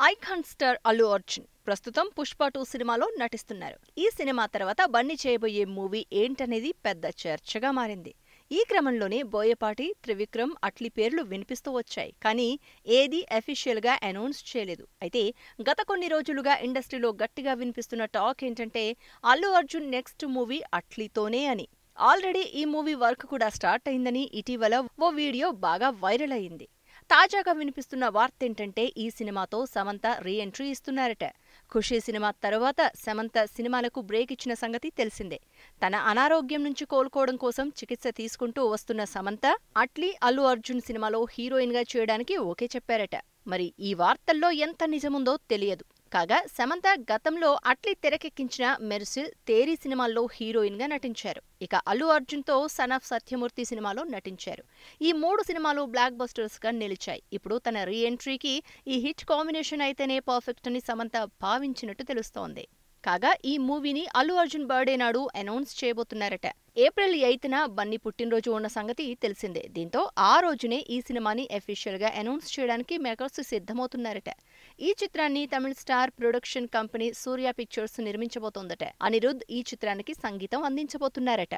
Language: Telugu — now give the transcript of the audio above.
ఐకాన్ స్టార్ అల్లు అర్జున్ ప్రస్తుతం పుష్ప 2 సినిమాలో నటిస్తున్నారు. ఈ సినిమా తర్వాత బన్నీ చేయబోయే మూవీ ఏంటనేది పెద్ద చర్చగా మారింది. ఈ క్రమంలోనే బోయపాటి, త్రివిక్రమ్, అట్లీ పేర్లు వినిపిస్తూ వచ్చాయి. కానీ ఏదీ అఫీషియల్ గా అనౌన్స్ చేయలేదు. అయితే గత కొన్ని రోజులుగా ఇండస్ట్రీలో గట్టిగా వినిపిస్తున్న టాక్ ఏంటంటే అల్లు అర్జున్ నెక్స్ట్ మూవీ అట్లీతోనే అని. ఆల్రెడీ ఈ మూవీ వర్క్ కూడా స్టార్ట్ అయిందని ఇటీవల ఓ వీడియో బాగా వైరల్ అయింది. తాజాగా వినిపిస్తున్న వార్తేంటంటే ఈ సినిమాతో సమంత రీ ఎంట్రీ ఇస్తున్నారట. ఖుషీ సినిమా తరువాత సమంత సినిమాలకు బ్రేక్ ఇచ్చిన సంగతి తెలిసిందే. తన అనారోగ్యం నుంచి కోలుకోవడం కోసం చికిత్స తీసుకుంటూ వస్తున్న సమంత అట్లీ అల్లు అర్జున్ సినిమాలో హీరోయిన్ గా చేయడానికి ఓకే చెప్పారట. మరి ఈ వార్తల్లో ఎంత నిజముందో తెలియదు. కాగా సమంత గతంలో అట్లీ తెరకెక్కించిన మెర్సిల్, తేరీ సినిమాల్లో హీరోయిన్ గా నటించారు. ఇక అల్లు అర్జున్ తో సన్ ఆఫ్ సత్యమూర్తి సినిమాలో నటించారు. ఈ 3 సినిమాలు బ్లాక్ బస్టర్స్ గా నిలిచాయి. ఇప్పుడు తన రీ ఎంట్రీకి ఈ హిట్ కాంబినేషన్ అయితేనే పర్ఫెక్ట్ అని సమంత భావించినట్టు తెలుస్తోంది. కాగా ఈ మూవీని అల్లు అర్జున్ బర్త్డే నాడు అనౌన్స్ చేయబోతున్నారట. ఏప్రిల్ 8న బన్నీ పుట్టినరోజు ఉన్న సంగతి తెలిసిందే. దీంతో ఆ రోజునే ఈ సినిమాని అఫీషియల్ గా అనౌన్స్ చేయడానికి మేకర్స్ సిద్ధమవుతున్నారట. ఈ చిత్రాన్ని తమిళ స్టార్ ప్రొడక్షన్ కంపెనీ సూర్య పిక్చర్స్ నిర్మించబోతోందట. అనిరుద్ ఈ చిత్రానికి సంగీతం అందించబోతున్నారట.